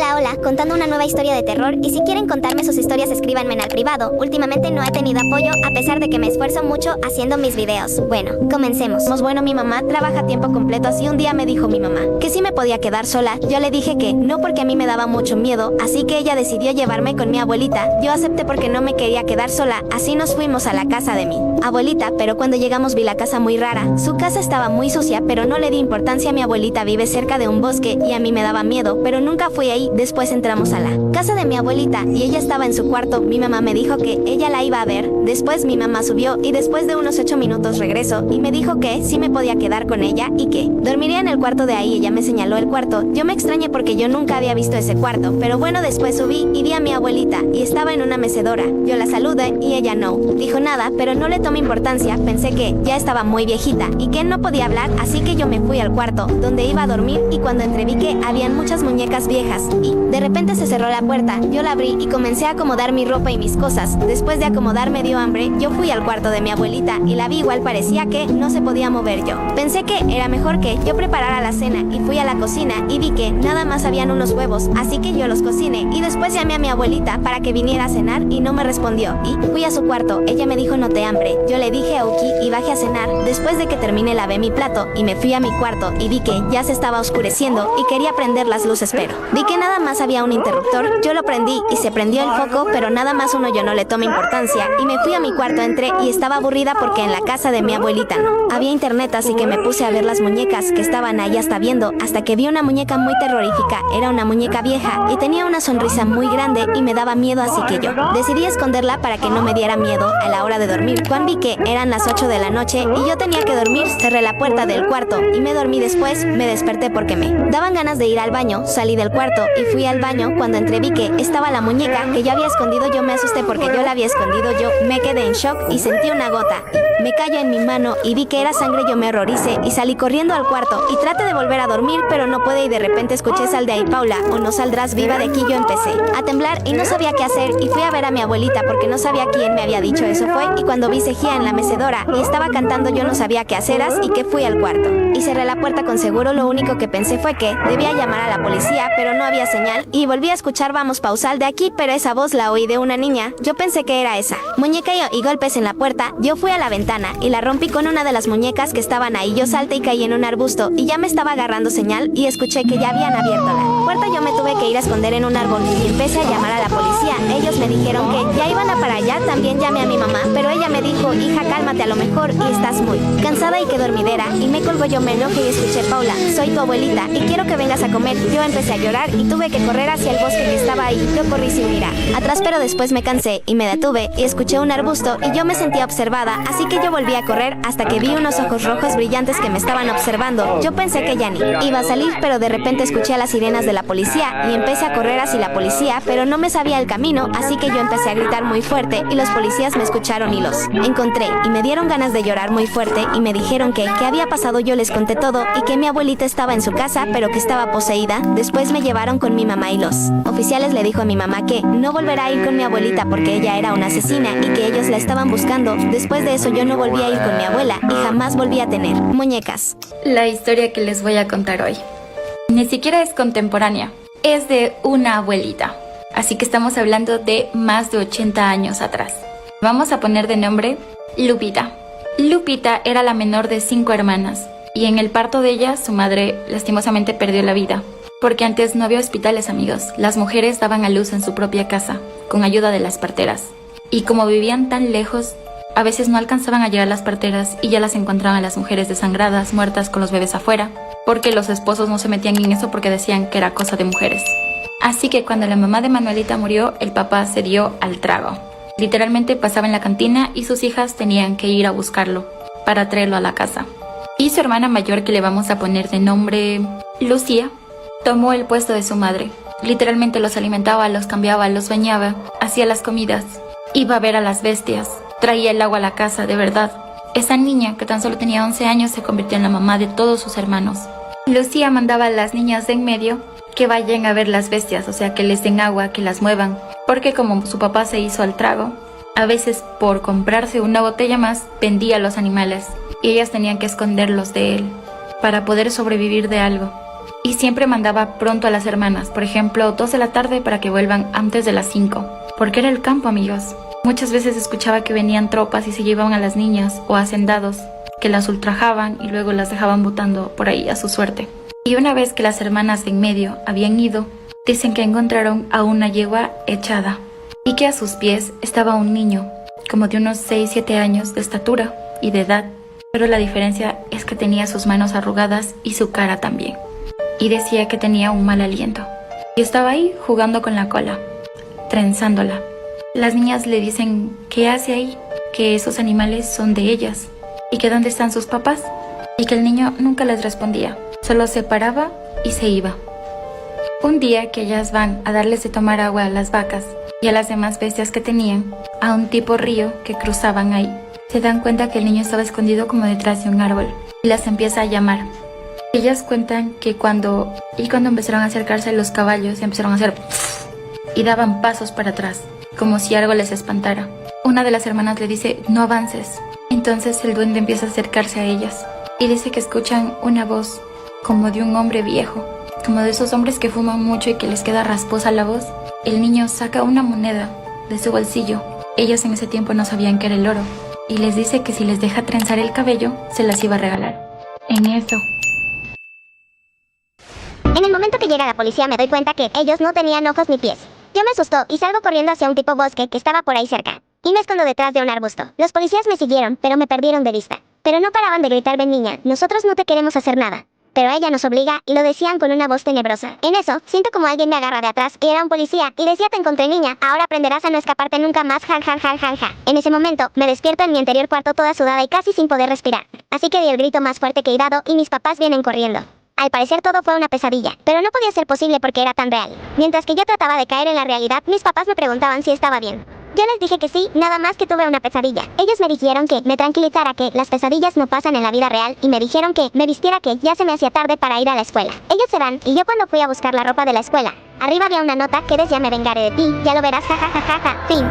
Hola, hola, contando una nueva historia de terror, y si quieren contarme sus historias escríbanme al privado. Últimamente no he tenido apoyo, a pesar de que me esfuerzo mucho haciendo mis videos. Bueno, comencemos. Bueno, mi mamá trabaja a tiempo completo, así un día me dijo mi mamá que sí me podía quedar sola. Yo le dije que no, porque a mí me daba mucho miedo, así que ella decidió llevarme con mi abuelita. Yo acepté porque no me quería quedar sola, así nos fuimos a la casa de mi abuelita, pero cuando llegamos vi la casa muy rara. Su casa estaba muy sucia, pero no le di importancia. Mi abuelita vive cerca de un bosque y a mí me daba miedo, pero nunca fui ahí. Después entramos a la casa de mi abuelita y ella estaba en su cuarto. Mi mamá me dijo que ella la iba a ver. Después mi mamá subió y después de unos 8 minutos regresó y me dijo que sí me podía quedar con ella y que dormiría en el cuarto de ahí. Ella me señaló el cuarto. Yo me extrañé porque yo nunca había visto ese cuarto, pero bueno, después subí y vi a mi abuelita y estaba en una mecedora. Yo la saludé y ella no dijo nada, pero no le tomé importancia. Pensé que ya estaba muy viejita y que no podía hablar, así que yo me fui al cuarto donde iba a dormir y cuando entré vi que habían muchas muñecas viejas y de repente se cerró la puerta. Yo la abrí y comencé a acomodar mi ropa y mis cosas. Después de acomodar me dio hambre. Yo fui al cuarto de mi abuelita y la vi, igual parecía que no se podía mover. Yo pensé que era mejor que yo preparara la cena y fui a la cocina y vi que nada más habían unos huevos, así que yo los cociné y después llamé a mi abuelita para que viniera a cenar y no me respondió y fui a su cuarto. Ella me dijo no te hambre. Yo le dije ok y bajé a cenar. Después de que terminé lavé mi plato y me fui a mi cuarto y vi que ya se estaba oscureciendo y quería prender las luces, pero vi que nada más había un interruptor. Yo lo prendí y se prendió el foco, pero nada más uno. Yo no le tomé importancia y me fui a mi cuarto. Entré y estaba aburrida porque en la casa de mi abuelita no había internet, así que me puse a ver las muñecas que estaban ahí hasta que vi una muñeca muy terrorífica. Era una muñeca vieja y tenía una sonrisa muy grande y me daba miedo, así que yo decidí esconderla para que no me diera miedo a la hora de dormir. Cuando vi que eran las 8 de la noche y yo tenía que dormir, cerré la puerta del cuarto y me dormí. Después me desperté porque me daban ganas de ir al baño. Salí del cuarto y fui al baño. Cuando entré vi que estaba la muñeca que yo había escondido. Yo me asusté porque yo la había escondido. Yo me quedé en shock y sentí una gota y me cayó en mi mano y vi que era sangre. Yo me horroricé y salí corriendo al cuarto y traté de volver a dormir, pero no pude y de repente escuché sal de ahí Paula o no saldrás viva de aquí. Yo empecé a temblar y no sabía qué hacer y fui a ver a mi abuelita porque no sabía quién me había dicho eso fue, y cuando vi Cejía en la mecedora y estaba cantando yo no sabía qué hacer, y que fui al cuarto y cerré la puerta con seguro. Lo único que pensé fue que debía llamar a la policía, pero no había señal y volví a escuchar vamos pausar de aquí, pero esa voz la oí de una niña. Yo pensé que era esa muñeca y golpes en la puerta. Yo fui a la ventana y la rompí con una de las muñecas que estaban ahí. Yo salté y caí en un arbusto y ya me estaba agarrando señal y escuché que ya habían abierto la puerta. Yo me tuve que ir a esconder en un árbol y empecé a llamar a la policía. Ellos me dijeron que ya iban a para allá. También llamé a mi mamá, pero ella me dijo hija cálmate, a lo mejor y estás muy cansada y que dormidera, y me colgó. Yo me enojé y escuché Paula, soy tu abuelita y quiero que vengas a comer. Yo empecé a llorar y tuve que correr hacia el bosque que estaba ahí. Yo corrí sin mirar atrás, pero después me cansé y me detuve y escuché un arbusto y yo me sentía observada, así que yo volví a correr hasta que vi unos ojos rojos brillantes que me estaban observando. Yo pensé que ya ni iba a salir, pero de repente escuché a las sirenas de la policía y empecé a correr hacia la policía, pero no me sabía el camino, así que yo empecé a gritar muy fuerte y los policías me escucharon y los encontré y me dieron ganas de llorar muy fuerte y me dijeron que qué había pasado. Yo les conté todo y que mi abuelita estaba en su casa pero que estaba poseída. Después me llevaron con mi mamá y los oficiales le dijo a mi mamá que no volverá a ir con mi abuelita porque ella era una asesina y que ellos la estaban buscando. Después de eso yo no volví a ir con mi abuela y jamás volví a tener muñecas. La historia que les voy a contar hoy ni siquiera es contemporánea, es de una abuelita, así que estamos hablando de más de 80 años atrás. Vamos a poner de nombre Lupita. Lupita era la menor de 5 hermanas y en el parto de ella su madre lastimosamente perdió la vida, porque antes no había hospitales, amigos. Las mujeres daban a luz en su propia casa con ayuda de las parteras, y como vivían tan lejos, a veces no alcanzaban a llegar las parteras y ya las encontraban a las mujeres desangradas, muertas con los bebés afuera, porque los esposos no se metían en eso porque decían que era cosa de mujeres. Así que cuando la mamá de Manuelita murió, el papá se dio al trago. Literalmente pasaba en la cantina y sus hijas tenían que ir a buscarlo para traerlo a la casa. Y su hermana mayor, que le vamos a poner de nombre Lucía, tomó el puesto de su madre. Literalmente los alimentaba, los cambiaba, los bañaba, hacía las comidas, iba a ver a las bestias, traía el agua a la casa. De verdad, esa niña que tan solo tenía 11 años se convirtió en la mamá de todos sus hermanos. Lucía mandaba a las niñas de en medio que vayan a ver las bestias, o sea, que les den agua, que las muevan, porque como su papá se hizo al trago, a veces por comprarse una botella más vendía los animales y ellas tenían que esconderlos de él para poder sobrevivir de algo. y siempre mandaba pronto a las hermanas, por ejemplo 2 de la tarde para que vuelvan antes de las 5, porque era el campo, amigos. Muchas veces escuchaba que venían tropas y se llevaban a las niñas o hacendados, que las ultrajaban y luego las dejaban botando por ahí a su suerte. Y una vez que las hermanas de en medio habían ido, dicen que encontraron a una yegua echada y que a sus pies estaba un niño, como de unos 6-7 años de estatura y de edad, pero la diferencia es que tenía sus manos arrugadas y su cara también. Y decía que tenía un mal aliento. Y estaba ahí jugando con la cola, trenzándola. Las niñas le dicen qué hace ahí, que esos animales son de ellas y que dónde están sus papás, y que el niño nunca les respondía, solo se paraba y se iba. Un día que ellas van a darles de tomar agua a las vacas y a las demás bestias que tenían, a un tipo río que cruzaban ahí, se dan cuenta que el niño estaba escondido como detrás de un árbol y las empieza a llamar. Ellas cuentan que cuando empezaron a acercarse los caballos empezaron a hacer y daban pasos para atrás, como si algo les espantara. Una de las hermanas le dice, no avances. Entonces el duende empieza a acercarse a ellas y dice que escuchan una voz como de un hombre viejo, como de esos hombres que fuman mucho y que les queda rasposa la voz. El niño saca una moneda de su bolsillo. Ellos en ese tiempo no sabían que era el oro y les dice que si les deja trenzar el cabello, se las iba a regalar. En eso, En el momento que llega la policía me doy cuenta que ellos no tenían ojos ni pies. Yo me asustó y salgo corriendo hacia un tipo bosque que estaba por ahí cerca. Y me escondo detrás de un arbusto. Los policías me siguieron, pero me perdieron de vista. Pero no paraban de gritar, ven niña, nosotros no te queremos hacer nada. Pero ella nos obliga, y lo decían con una voz tenebrosa. En eso, siento como alguien me agarra de atrás, y era un policía, y decía te encontré niña, ahora aprenderás a no escaparte nunca más, ja ja ja ja ja. En ese momento, me despierto en mi anterior cuarto toda sudada y casi sin poder respirar. Así que di el grito más fuerte que he dado, y mis papás vienen corriendo. Al parecer todo fue una pesadilla, pero no podía ser posible porque era tan real. Mientras que yo trataba de caer en la realidad, mis papás me preguntaban si estaba bien. Yo les dije que sí, nada más que tuve una pesadilla. Ellos me dijeron que me tranquilizara, que las pesadillas no pasan en la vida real, y me dijeron que me vistiera, que ya se me hacía tarde para ir a la escuela. Ellos se van, y yo cuando fui a buscar la ropa de la escuela, arriba había una nota que decía me vengaré de ti, ya lo verás, jajajaja, fin.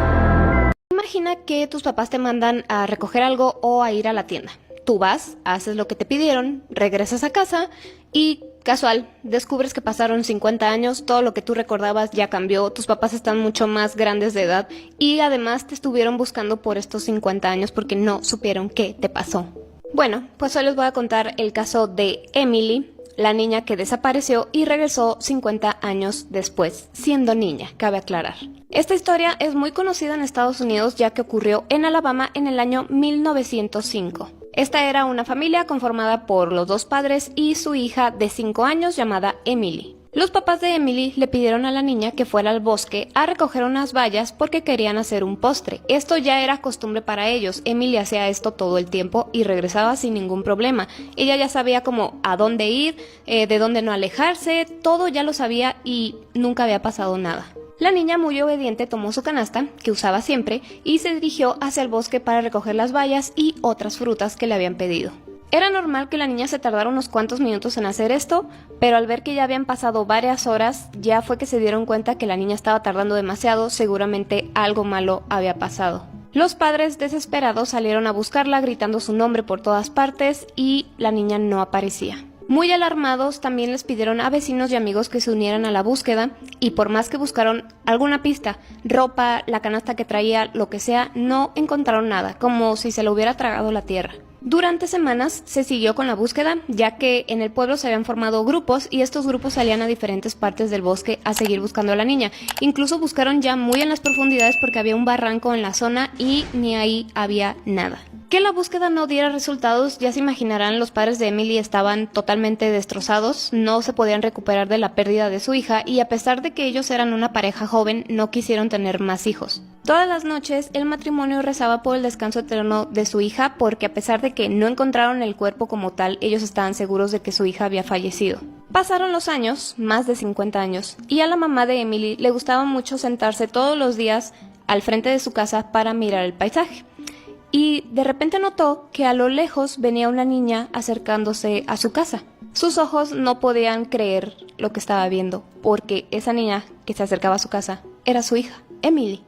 Imagina que tus papás te mandan a recoger algo o a ir a la tienda. Tú vas, haces lo que te pidieron, regresas a casa y casual, descubres que pasaron 50 años, todo lo que tú recordabas ya cambió, tus papás están mucho más grandes de edad y además te estuvieron buscando por estos 50 años porque no supieron qué te pasó. Bueno, pues hoy les voy a contar el caso de Emily, la niña que desapareció y regresó 50 años después, siendo niña, cabe aclarar. Esta historia es muy conocida en Estados Unidos ya que ocurrió en Alabama en el año 1905. Esta era una familia conformada por los dos padres y su hija de 5 años llamada Emily. Los papás de Emily le pidieron a la niña que fuera al bosque a recoger unas bayas porque querían hacer un postre. Esto ya era costumbre para ellos. Emily hacía esto todo el tiempo y regresaba sin ningún problema. Ella ya sabía como a dónde ir, de dónde no alejarse, todo ya lo sabía y nunca había pasado nada. La niña muy obediente tomó su canasta, que usaba siempre, y se dirigió hacia el bosque para recoger las bayas y otras frutas que le habían pedido. Era normal que la niña se tardara unos cuantos minutos en hacer esto, pero al ver que ya habían pasado varias horas, ya fue que se dieron cuenta que la niña estaba tardando demasiado, seguramente algo malo había pasado. Los padres desesperados salieron a buscarla gritando su nombre por todas partes y la niña no aparecía. Muy alarmados, también les pidieron a vecinos y amigos que se unieran a la búsqueda y por más que buscaron alguna pista, ropa, la canasta que traía, lo que sea, no encontraron nada, como si se lo hubiera tragado la tierra. Durante semanas se siguió con la búsqueda, ya que en el pueblo se habían formado grupos y estos grupos salían a diferentes partes del bosque a seguir buscando a la niña. Incluso buscaron ya muy en las profundidades porque había un barranco en la zona y ni ahí había nada. Que la búsqueda no diera resultados, ya se imaginarán, los padres de Emily estaban totalmente destrozados, no se podían recuperar de la pérdida de su hija y a pesar de que ellos eran una pareja joven, no quisieron tener más hijos. Todas las noches el matrimonio rezaba por el descanso eterno de su hija porque a pesar de que no encontraron el cuerpo como tal, ellos estaban seguros de que su hija había fallecido. Pasaron los años, más de 50 años, y a la mamá de Emily le gustaba mucho sentarse todos los días al frente de su casa para mirar el paisaje. Y de repente notó que a lo lejos venía una niña acercándose a su casa. Sus ojos no podían creer lo que estaba viendo, porque esa niña que se acercaba a su casa era su hija, Emily.